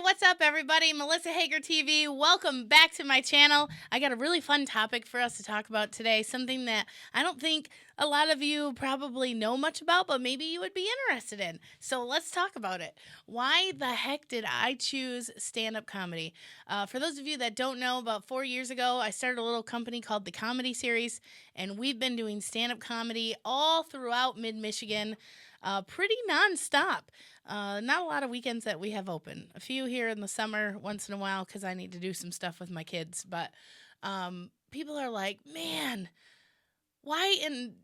what's up, everybody? Melissa Hager TV. Welcome back to my channel. I got a really fun topic for us to talk about today, something that I don't think a lot of you probably know much about, but maybe you would be interested in. So let's talk about it. Why the heck did I choose stand-up comedy? For those of you that don't know, about 4 years ago, I started a little company called The Comedy Series, and we've been doing stand-up comedy all throughout mid-Michigan, pretty nonstop. Not a lot of weekends that we have open. A few here in the summer, once in a while, because I need to do some stuff with my kids. But people are like, man, why in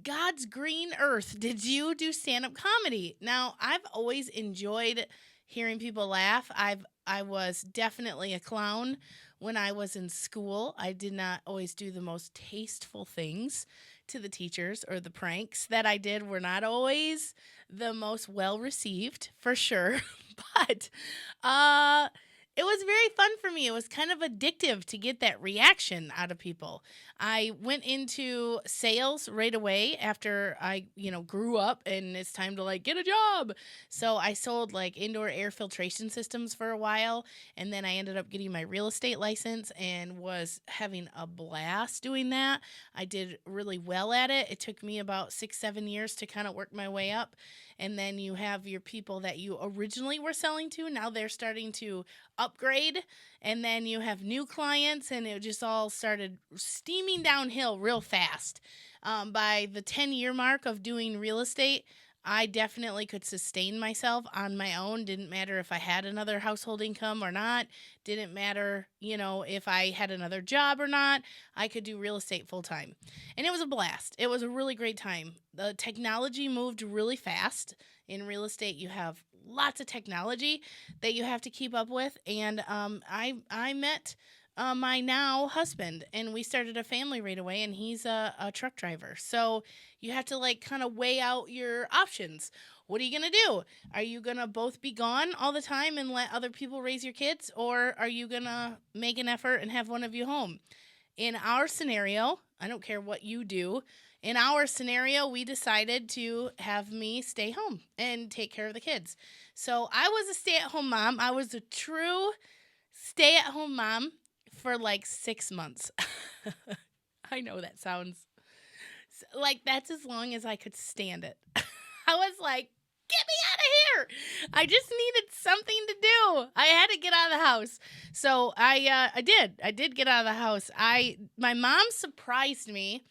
God's green earth did you do stand-up comedy? Now, I've always enjoyed hearing people laugh. I was definitely a clown when I was in school. I did not always do the most tasteful things to the teachers, or the pranks that I did were not always the most well received, for sure. But it was very fun for me. It was kind of addictive to get that reaction out of people. I went into sales right away after I, grew up, and it's time to get a job. So I sold indoor air filtration systems for a while, and then I ended up getting my real estate license and was having a blast doing that. I did really well at it. It took me about 6-7 years to kind of work my way up. And then you have your people that you originally were selling to. Now they're starting to upgrade, and then you have new clients, and it just all started steaming downhill real fast. By the 10-year mark of doing real estate, I definitely could sustain myself on my own. Didn't matter if I had another household income or not. Didn't matter, if I had another job or not. I could do real estate full time. And it was a blast. It was a really great time. The technology moved really fast. In real estate, you have lots of technology that you have to keep up with. And I met my now husband, and we started a family right away, and he's a truck driver. So you have to kind of weigh out your options. What are you going to do? Are you going to both be gone all the time and let other people raise your kids, or are you going to make an effort and have one of you home? In our scenario, I don't care what you do. In our scenario, we decided to have me stay home and take care of the kids. So I was a stay-at-home mom. I was a true stay-at-home mom for 6 months. I know that sounds that's as long as I could stand it. I was like, get me out of here. I just needed something to do. I had to get out of the house. So I did get out of the house. My mom surprised me.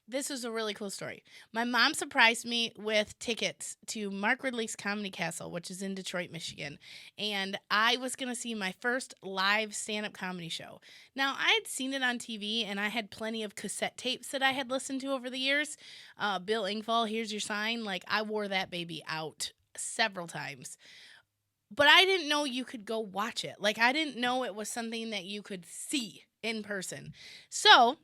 This was a really cool story. My mom surprised me with tickets to Mark Ridley's Comedy Castle, which is in Detroit, Michigan. And I was going to see my first live stand-up comedy show. Now, I had seen it on TV, and I had plenty of cassette tapes that I had listened to over the years. Bill Engvall, Here's Your Sign. I wore that baby out several times. But I didn't know you could go watch it. I didn't know it was something that you could see in person. So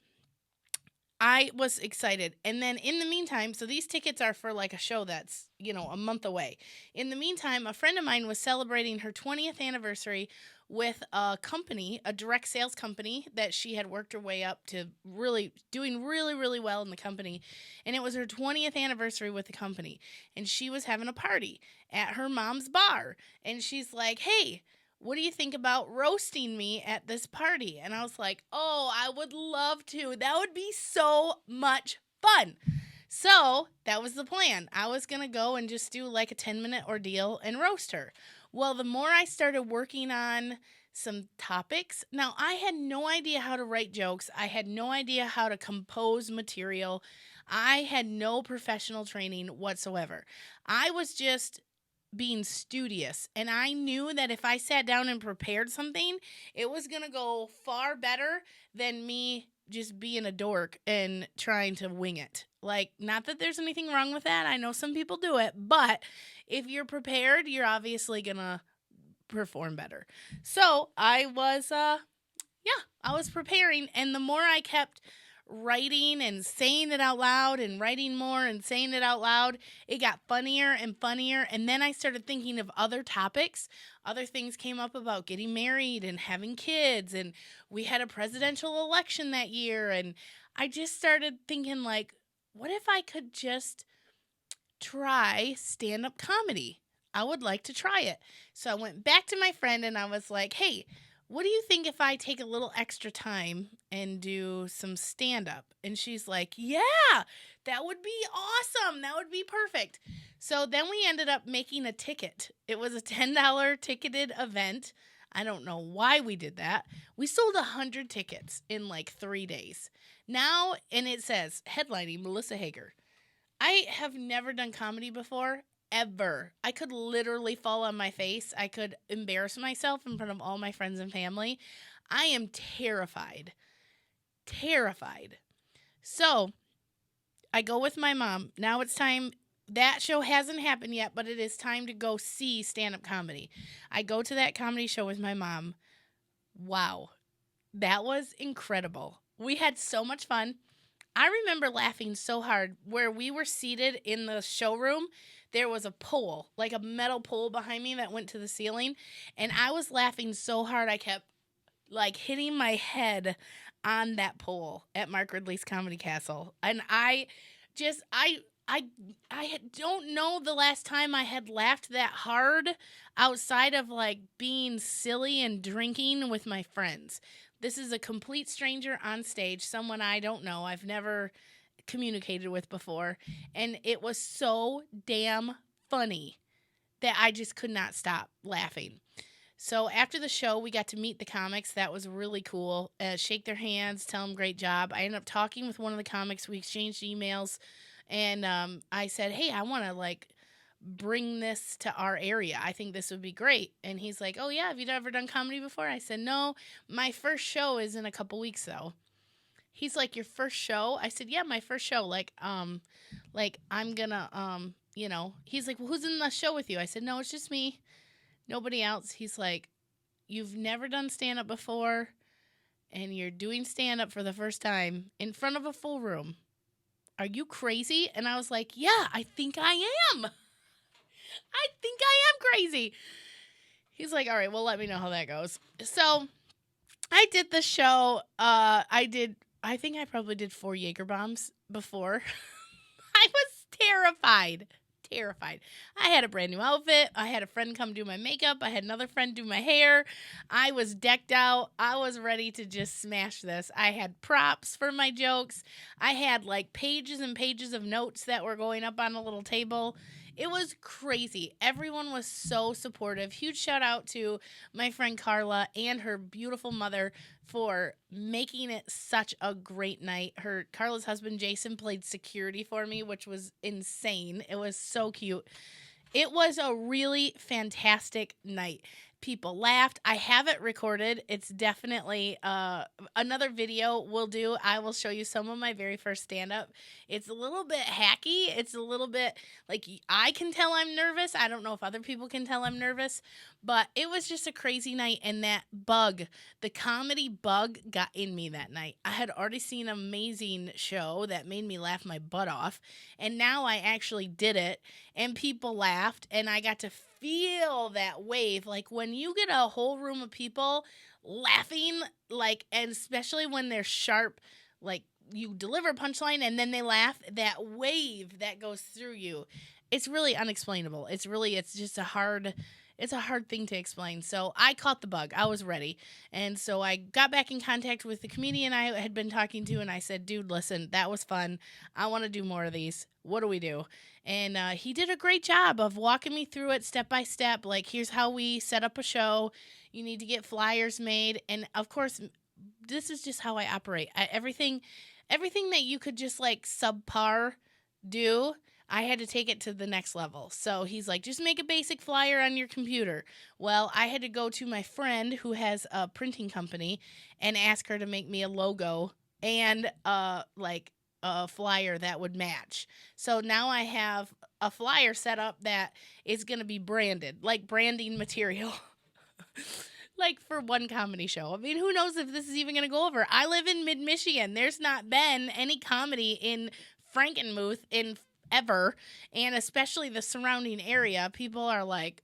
I was excited. And then in the meantime, so these tickets are for a show that's, a month away. In the meantime, a friend of mine was celebrating her 20th anniversary with a company, a direct sales company that she had worked her way up to doing really, really well in the company. And it was her 20th anniversary with the company. And she was having a party at her mom's bar. And she's like, hey, what do you think about roasting me at this party? And I was like, oh, I would love to. That would be so much fun. So that was the plan. I was going to go and just do a 10-minute ordeal and roast her. Well, the more I started working on some topics, now I had no idea how to write jokes. I had no idea how to compose material. I had no professional training whatsoever. I was just being studious, and I knew that if I sat down and prepared something, it was going to go far better than me just being a dork and trying to wing it. Not that there's anything wrong with that. I know some people do it, but if you're prepared, you're obviously going to perform better. So I was preparing, and the more I kept writing and saying it out loud and writing more and saying it out loud, it got funnier and funnier. And then I started thinking of other topics. Other things came up about getting married and having kids. And we had a presidential election that year. And I just started thinking what if I could just try stand-up comedy? I would like to try it. So I went back to my friend and I was like, hey, what do you think if I take a little extra time and do some stand up? And she's like, yeah, that would be awesome. That would be perfect. So then we ended up making a ticket. It was a $10 ticketed event. I don't know why we did that. We sold 100 tickets in like 3 days. Now, and it says headlining Melissa Hager. I have never done comedy before, ever. I could literally fall on my face. I could embarrass myself in front of all my friends and family. I am terrified. Terrified. So I go with my mom. Now it's time. That show hasn't happened yet, but it is time to go see stand up comedy. I go to that comedy show with my mom. Wow. That was incredible. We had so much fun. I remember laughing so hard where we were seated in the showroom. There was a pole, like a metal pole behind me that went to the ceiling. And I was laughing so hard I kept like hitting my head on that pole at Mark Ridley's Comedy Castle. And just, I don't know the last time I had laughed that hard outside of like being silly and drinking with my friends. This is a complete stranger on stage, someone I don't know, I've never communicated with before, and it was so damn funny that I just could not stop laughing. So after the show, we got to meet the comics. That was really cool. Shake their hands, tell them great job. I ended up talking with one of the comics. We exchanged emails, and I said, hey, I want to like bring this to our area. I think this would be great. And he's like, oh yeah, have you ever done comedy before? I said, no, my first show is in a couple weeks though. He's like, your first show? I said, yeah, my first show. Like I'm gonna, he's like, well, who's in the show with you? I said, no, it's just me. Nobody else. He's like, you've never done stand up before and you're doing stand up for the first time in front of a full room. Are you crazy? And I was like, yeah, I think I am. I think I am crazy. He's like, all right, well, let me know how that goes. So I did the show. I think I probably did 4 Jaeger bombs before. I was terrified. Terrified. I had a brand new outfit. I had a friend come do my makeup. I had another friend do my hair. I was decked out. I was ready to just smash this. I had props for my jokes. I had like pages and pages of notes that were going up on a little table. It was crazy. Everyone was so supportive. Huge shout out to my friend Carla and her beautiful mother for making it such a great night. Carla's husband Jason played security for me, which was insane. It was so cute. It was a really fantastic night. People laughed. I have it recorded. It's definitely another video we'll do. I will show you some of my very first stand-up. It's a little bit hacky. It's a little bit like I can tell I'm nervous. I don't know if other people can tell I'm nervous, but it was just a crazy night. And that bug, the comedy bug, got in me that night. I had already seen an amazing show that made me laugh my butt off, and now I actually did it, and people laughed, and I got to feel that wave. Like when you get a whole room of people laughing, like, and especially when they're sharp, like you deliver a punchline and then they laugh, that wave that goes through you, it's really unexplainable. It's just a hard thing to explain. So I caught the bug. I was ready. And so I got back in contact with the comedian I had been talking to, and I said, dude, listen, that was fun. I want to do more of these. What do we do? And he did a great job of walking me through it step by step. Like, here's how we set up a show. You need to get flyers made. And, of course, this is just how I operate. Everything that you could just, like, subpar do, I had to take it to the next level. So he's like, just make a basic flyer on your computer. Well, I had to go to my friend who has a printing company and ask her to make me a logo and a flyer that would match. So now I have a flyer set up that is going to be branded, like branding material. Like for one comedy show. I mean, who knows if this is even going to go over. I live in mid-Michigan. There's not been any comedy in Frankenmuth in ever, and especially the surrounding area. People are like,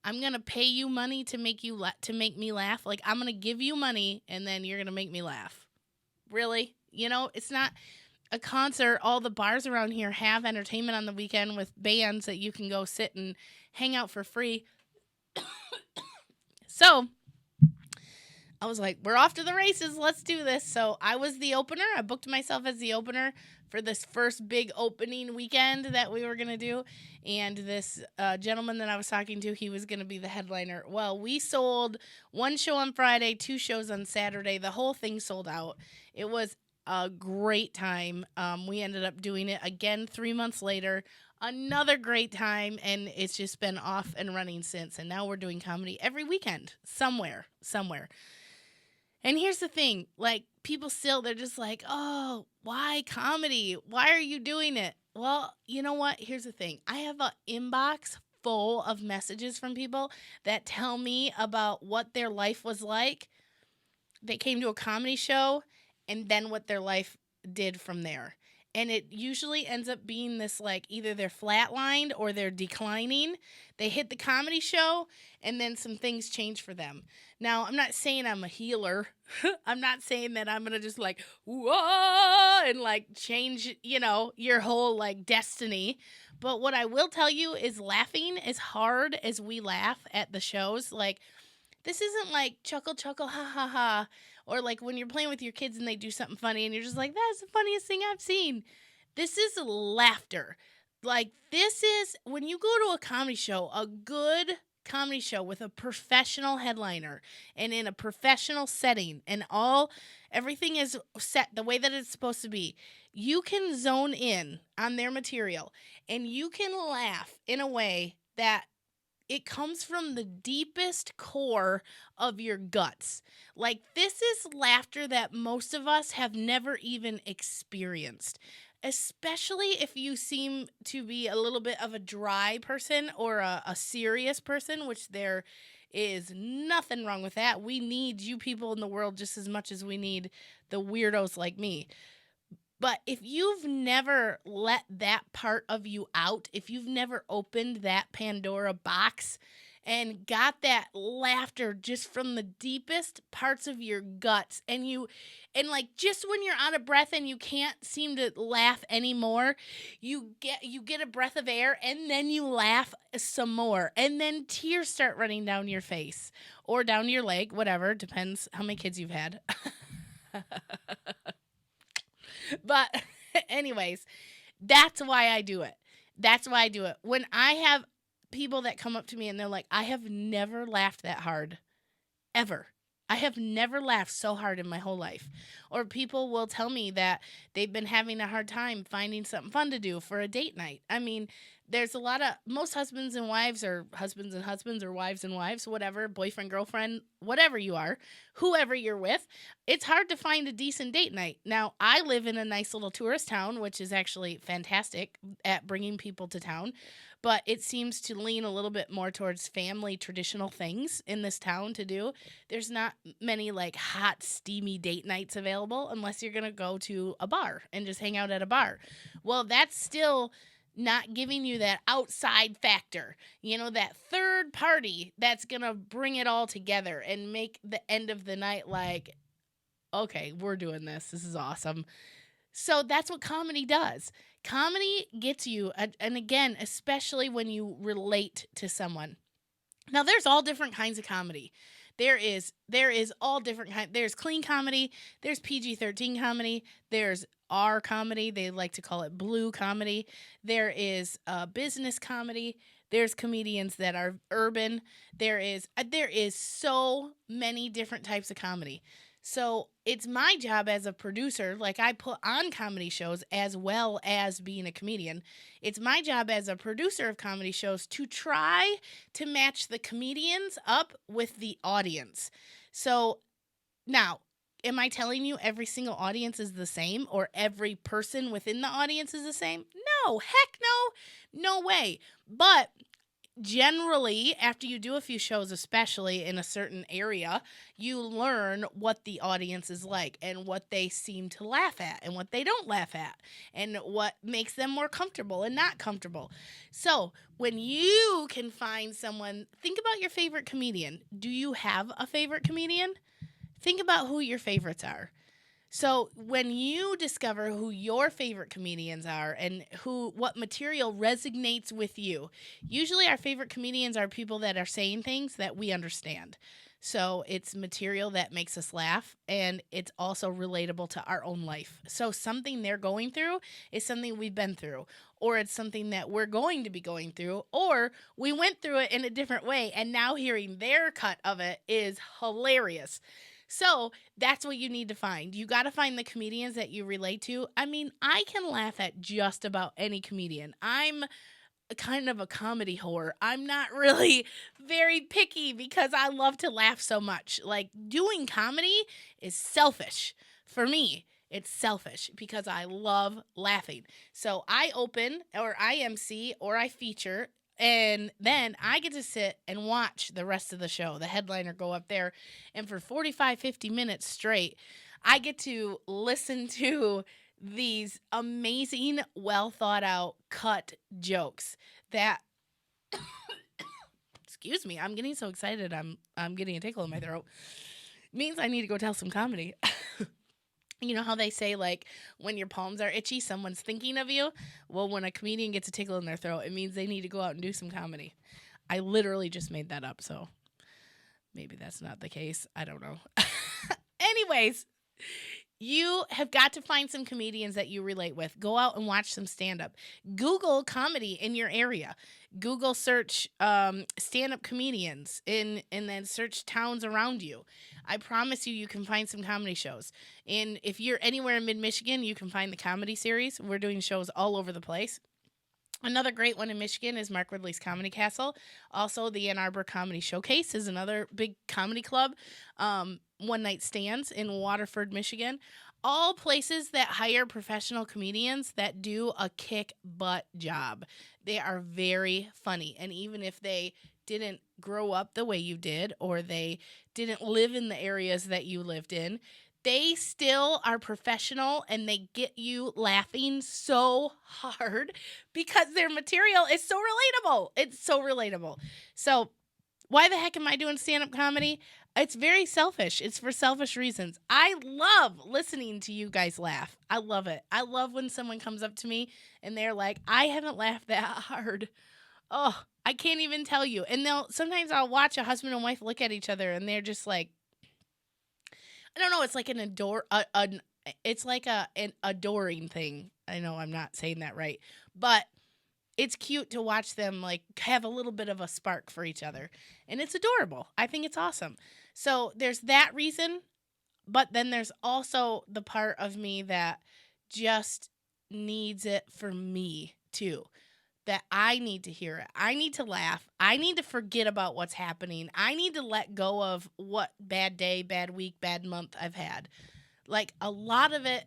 I'm going to pay you money to make me laugh. Like, I'm going to give you money and then you're going to make me laugh. Really? You know, it's not a concert. All the bars around here have entertainment on the weekend with bands that you can go sit and hang out for free. So I was like, we're off to the races. Let's do this. So I was the opener. I booked myself as the opener for this first big opening weekend that we were going to do. And this gentleman that I was talking to, he was going to be the headliner. Well, we sold one show on Friday, two shows on Saturday. The whole thing sold out. It was a great time. We ended up doing it again 3 months later. Another great time, and it's just been off and running since. And now we're doing comedy every weekend, somewhere. And here's the thing, like, people still, they're just like, oh, why comedy? Why are you doing it? Well, you know what? Here's the thing. I have an inbox full of messages from people that tell me about what their life was like. They came to a comedy show, and then what their life did from there. And it usually ends up being this, like, either they're flatlined or they're declining. They hit the comedy show, and then some things change for them. Now, I'm not saying I'm a healer. I'm not saying that I'm going to just, like, whoa, and, like, change, your whole, like, destiny. But what I will tell you is laughing, as hard as we laugh at the shows, like, this isn't like chuckle, chuckle, ha, ha, ha. Or like when you're playing with your kids and they do something funny and you're just like, that's the funniest thing I've seen. This is laughter. Like, this is when you go to a comedy show, a good comedy show with a professional headliner and in a professional setting, and everything is set the way that it's supposed to be. You can zone in on their material and you can laugh in a way that it comes from the deepest core of your guts. Like, this is laughter that most of us have never even experienced, especially if you seem to be a little bit of a dry person or a serious person, which there is nothing wrong with that. We need you people in the world just as much as we need the weirdos like me. But if you've never let that part of you out, if you've never opened that Pandora box and got that laughter just from the deepest parts of your guts, and like just when you're out of breath and you can't seem to laugh anymore, you get a breath of air and then you laugh some more, and then tears start running down your face or down your leg, whatever, depends how many kids you've had. But anyways, that's why I do it. When I have people that come up to me and they're like, I have never laughed that hard, ever. I have never laughed so hard in my whole life. Or people will tell me that they've been having a hard time finding something fun to do for a date night. I mean, there's most husbands and wives, or husbands and husbands, or wives and wives, whatever, boyfriend, girlfriend, whatever you are, whoever you're with, it's hard to find a decent date night. Now, I live in a nice little tourist town, which is actually fantastic at bringing people to town, but it seems to lean a little bit more towards family traditional things in this town to do. There's not many like hot, steamy date nights available unless you're going to go to a bar and just hang out at a bar. Well, that's still not giving you that outside factor, that third party that's going to bring it all together and make the end of the night like, okay, we're doing this. This is awesome. So that's what comedy does. Comedy gets you, and again, especially when you relate to someone. Now, there's all different kinds of comedy. There is all different kinds. There's clean comedy. There's PG-13 comedy. There's R comedy. They like to call it blue comedy. There is business comedy. There's comedians that are urban. There is so many different types of comedy. So it's my job as a producer, like I put on comedy shows as well as being a comedian. It's my job as a producer of comedy shows to try to match the comedians up with the audience. So now, am I telling you every single audience is the same or every person within the audience is the same? No, heck no, no way. But generally, after you do a few shows, especially in a certain area, you learn what the audience is like and what they seem to laugh at and what they don't laugh at and what makes them more comfortable and not comfortable. So when you can find someone, think about your favorite comedian. Do you have a favorite comedian? Think about who your favorites are. So when you discover who your favorite comedians are and what material resonates with you, usually our favorite comedians are people that are saying things that we understand. So it's material that makes us laugh, and it's also relatable to our own life. So something they're going through is something we've been through, or it's something that we're going to be going through, or we went through it in a different way, and now hearing their cut of it is hilarious. So that's what you need to find. You got to find the comedians that you relate to. I mean, I can laugh at just about any comedian. I'm kind of a comedy whore. I'm not really very picky because I love to laugh so much. Like, doing comedy is selfish for me. It's selfish because I love laughing. So I open, or I MC, or I feature, and then I get to sit and watch the rest of the show. The headliner go up there, and for 45, 50 minutes straight, I get to listen to these amazing, well thought out cut jokes that excuse me, I'm getting so excited I'm getting a tickle in my throat. Means I need to go tell some comedy. You know how they say, like, when your palms are itchy, someone's thinking of you? Well, when a comedian gets a tickle in their throat, it means they need to go out and do some comedy. I literally just made that up, so maybe that's not the case. I don't know. Anyways, you have got to find some comedians that you relate with. Go out and watch some stand-up. Google comedy in your area. Google search stand-up comedians and then search towns around you. I promise you can find some comedy shows. And if you're anywhere in mid-Michigan, you can find the comedy series. We're doing shows all over the place. Another great one in Michigan is Mark Ridley's Comedy Castle. Also, the Ann Arbor Comedy Showcase is another big comedy club. One Night Stands in Waterford, Michigan. All places that hire professional comedians that do a kick butt job. They are very funny. And even if they didn't grow up the way you did, or they didn't live in the areas that you lived in, they still are professional, and they get you laughing so hard because their material is so relatable. It's so relatable. So why the heck am I doing stand-up comedy? It's very selfish. It's for selfish reasons. I love listening to you guys laugh. I love it. I love when someone comes up to me and they're like, I haven't laughed that hard. Oh, I can't even tell you. And sometimes I'll watch a husband and wife look at each other and they're just like, I don't know. It's like an adoring thing. I know I'm not saying that right, but it's cute to watch them like have a little bit of a spark for each other, and it's adorable. I think it's awesome. So there's that reason, but then there's also the part of me that just needs it for me too. That I need to hear it. I need to laugh. I need to forget about what's happening. I need to let go of what bad day, bad week, bad month I've had. Like, a lot of it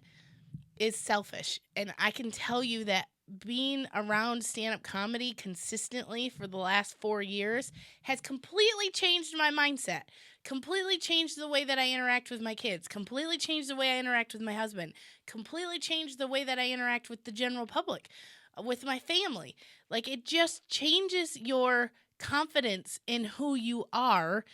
is selfish. And I can tell you that being around stand-up comedy consistently for the last 4 years has completely changed my mindset, completely changed the way that I interact with my kids, completely changed the way I interact with my husband, completely changed the way that I interact with the general public, with my family. Like, it just changes your confidence in who you are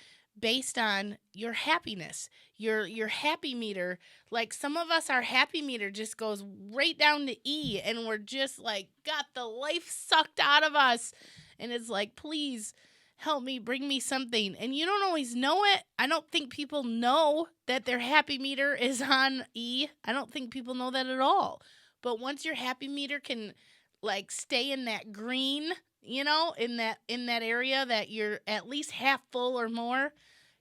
based on your happiness, your happy meter. Like, some of us, our happy meter just goes right down to E, and we're just like got the life sucked out of us, and it's like, please help me, bring me something. And you don't always know it. I don't think people know that their happy meter is on E. I don't think people know that at all. But once your happy meter can like stay in that green, in that area that you're at least half full or more,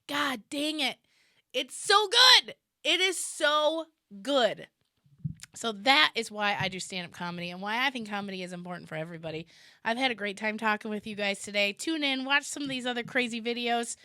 god dang it, it's so good. It is so good. So that is why I do stand-up comedy and why I think comedy is important for everybody. I've had a great time talking with you guys today. Tune in, watch some of these other crazy videos.